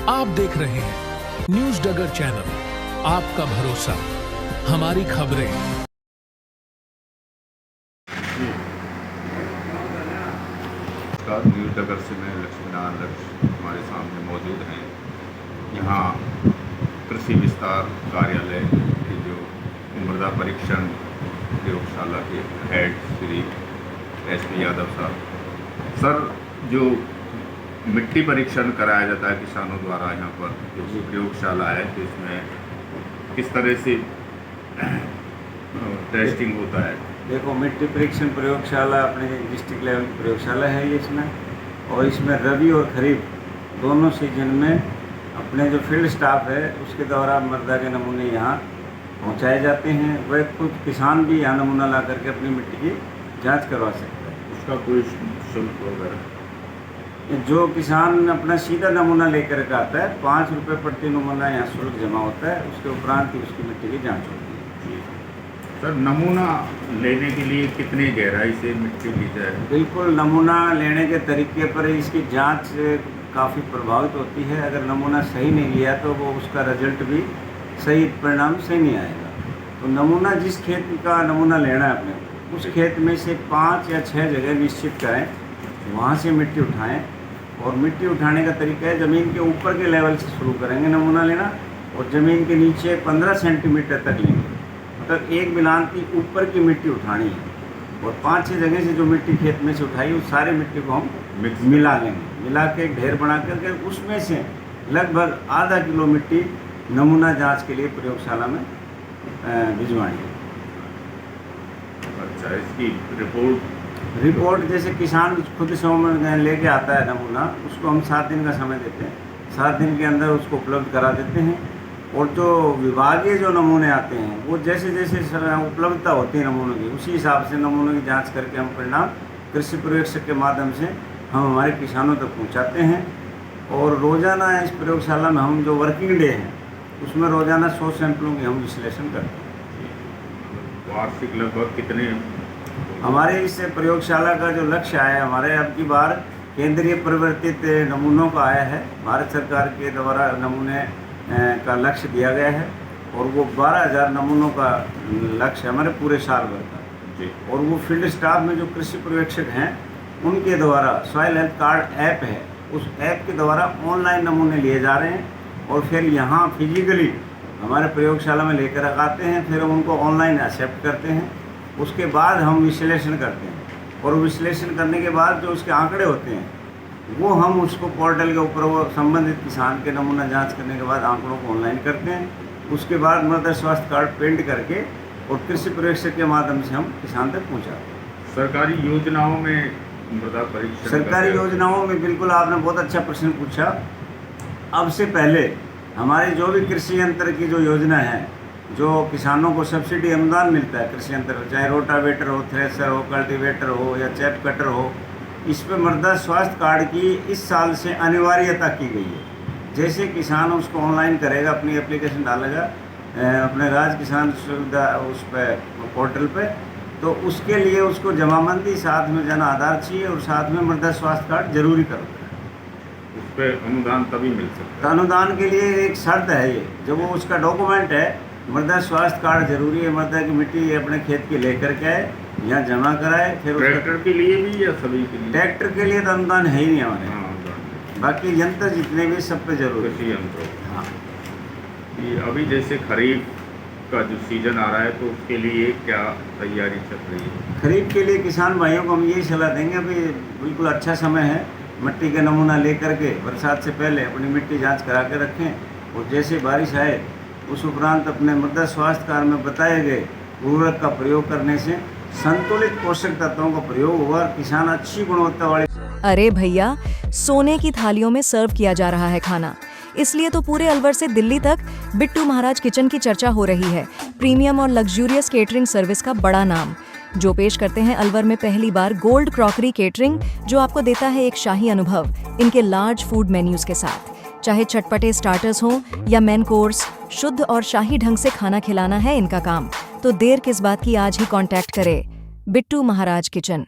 आप देख रहे हैं न्यूज डगर चैनल, आपका भरोसा, हमारी खबरें। न्यूज डगर से मैं लक्ष्मीनारायण लक्ष्य हमारे सामने मौजूद हैं। यहाँ कृषि विस्तार कार्यालय के जो मृदा परीक्षण प्रयोगशाला के हेड श्री SP यादव साहब। सर, जो मिट्टी परीक्षण कराया जाता है किसानों द्वारा, यहाँ पर जो प्रयोगशाला है, तो इसमें किस तरह से टेस्टिंग होता है? देखो, मिट्टी परीक्षण प्रयोगशाला अपने डिस्ट्रिक्ट लेवल की प्रयोगशाला है ये इसमें, और इसमें रबी और खरीफ दोनों सीजन में अपने जो फील्ड स्टाफ है उसके द्वारा मृदा के नमूने यहाँ पहुँचाए जाते हैं। वह खुद किसान भी यहाँ नमूना ला करके अपनी मिट्टी की जांच करवा सकता है। उसका कोई शुल्क वगैरह? जो किसान अपना सीधा नमूना लेकर के आता है, 5 रुपये प्रति नमूना यहाँ शुल्क जमा होता है। उसके उपरांत ही उसकी मिट्टी की जाँच होती है। सर, नमूना लेने के लिए कितनी गहराई से मिट्टी ली जाए? बिल्कुल, नमूना लेने के तरीके पर इसकी जांच काफ़ी प्रभावित होती है। अगर नमूना सही नहीं लिया तो वो उसका रिजल्ट भी सही, परिणाम सही नहीं आएगा। तो नमूना जिस खेत का नमूना लेना है अपने, उस खेत में से 5 या 6 जगह निश्चित करें, वहाँ से मिट्टी उठाएं। और मिट्टी उठाने का तरीका है, ज़मीन के ऊपर के लेवल से शुरू करेंगे नमूना लेना, और ज़मीन के नीचे 15 सेंटीमीटर तक लेंगे। मतलब एक बिलान की ऊपर की मिट्टी उठानी है, और 5-6 जगह से जो मिट्टी खेत में से उठाई उस सारी मिट्टी को हम मिला लेंगे। मिला के एक ढेर बना करके उसमें से लगभग आधा किलो मिट्टी नमूना जांच के लिए प्रयोगशाला में भिजवाएंगे। अच्छा, इसकी रिपोर्ट जैसे किसान खुद से लेके आता है नमूना, उसको हम 7 दिन का समय देते हैं। 7 दिन के अंदर उसको उपलब्ध करा देते हैं। और जो विभागीय जो नमूने आते हैं, वो जैसे जैसे उपलब्धता होती है नमूनों की, उसी हिसाब से नमूनों की जांच करके हम परिणाम कृषि प्रयोगशाला के माध्यम से हम हमारे किसानों तक पहुंचाते हैं। और रोज़ाना इस प्रयोगशाला में हम जो वर्किंग डे है, उसमें रोज़ाना 100 सैंपलों की हम विश्लेषण करते हैं। वार्षिक लगभग कितने? हमारे इस प्रयोगशाला का जो लक्ष्य आया, हमारे अब की बार केंद्रीय परिवर्तित नमूनों का आया है। भारत सरकार के द्वारा नमूने का लक्ष्य दिया गया है, और वो 12,000 नमूनों का लक्ष्य हमारे पूरे साल भर का जी। और वो फील्ड स्टाफ में जो कृषि पर्यवेक्षक हैं, उनके द्वारा सॉइल हेल्थ कार्ड ऐप है, उस ऐप के द्वारा ऑनलाइन नमूने लिए जा रहे हैं, और फिर यहाँ फिजिकली हमारे प्रयोगशाला में लेकर आते हैं। फिर हम उनको ऑनलाइन एक्सेप्ट करते हैं। उसके बाद हम विश्लेषण करते हैं, और विश्लेषण करने के बाद जो उसके आंकड़े होते हैं, वो हम उसको पोर्टल के ऊपर, वो संबंधित किसान के नमूना जांच करने के बाद आंकड़ों को ऑनलाइन करते हैं। उसके बाद मृदा स्वास्थ्य कार्ड प्रिंट करके और कृषि प्रयोगशाला के माध्यम से हम किसान तक पहुंचाते हैं। सरकारी योजनाओं में मृदा परीक्षण? सरकारी योजनाओं में बिल्कुल आपने बहुत अच्छा प्रश्न पूछा। अब से पहले हमारी जो भी कृषि यंत्र की जो योजना है, जो किसानों को सब्सिडी अनुदान मिलता है कृषि यंत्र, चाहे रोटावेटर हो, थ्रेसर हो, कल्टीवेटर हो या चैप कटर हो, इस पर मृदा स्वास्थ्य कार्ड की इस साल से अनिवार्यता की गई है। जैसे किसान उसको ऑनलाइन करेगा, अपनी एप्लीकेशन डालेगा अपने राज्य किसान सुविधा उस पर पोर्टल पे, तो उसके लिए उसको जमाबंदी, साथ में जन आधार चाहिए, और साथ में मृदा स्वास्थ्य कार्ड जरूरी करता है। उस पर अनुदान तभी मिल सकता है? अनुदान के लिए एक शर्त है ये, जब वो उसका डॉक्यूमेंट है, मृदा स्वास्थ्य कार्ड जरूरी है, मृदा की मिट्टी अपने खेत की लेकर के आए, यहाँ जमा कराए। फिर ट्रैक्टर के लिए भी या सभी के लिए? ट्रैक्टर के लिए तो अनुदान है ही नहीं हमारे। बाकी यंत्र जितने भी सब पे जरूर कृषि यंत्र। हाँ, ये अभी जैसे खरीफ का जो सीजन आ रहा है, तो उसके लिए क्या तैयारी चल रही है? खरीफ के लिए किसान भाइयों को हम यही सलाह देंगे, अभी बिल्कुल अच्छा समय है। मिट्टी का नमूना लेकर के बरसात से पहले अपनी मिट्टी जांच करा के रखें, और जैसे बारिश आए उस उपरांत अपने मृदा स्वास्थ्य कार्ड में बताए गए उर्वरक का प्रयोग करने से संतुलित पोषक तत्वों का प्रयोग होगा, और किसान अच्छी गुणवत्ता वाले। अरे भैया, सोने की थालियों में सर्व किया जा रहा है खाना, इसलिए तो पूरे अलवर से दिल्ली तक बिट्टू महाराज किचन की चर्चा हो रही है। प्रीमियम और लग्जूरियस केटरिंग सर्विस का बड़ा नाम, जो पेश करते हैं अलवर में पहली बार गोल्ड क्रॉकरी केटरिंग, जो आपको देता है एक शाही अनुभव इनके लार्ज फूड मेन्यूज के साथ। चाहे चटपटे स्टार्टर्स हों या मेन कोर्स, शुद्ध और शाही ढंग से खाना खिलाना है इनका काम। तो देर किस बात की, आज ही कांटेक्ट करें बिट्टू महाराज किचन।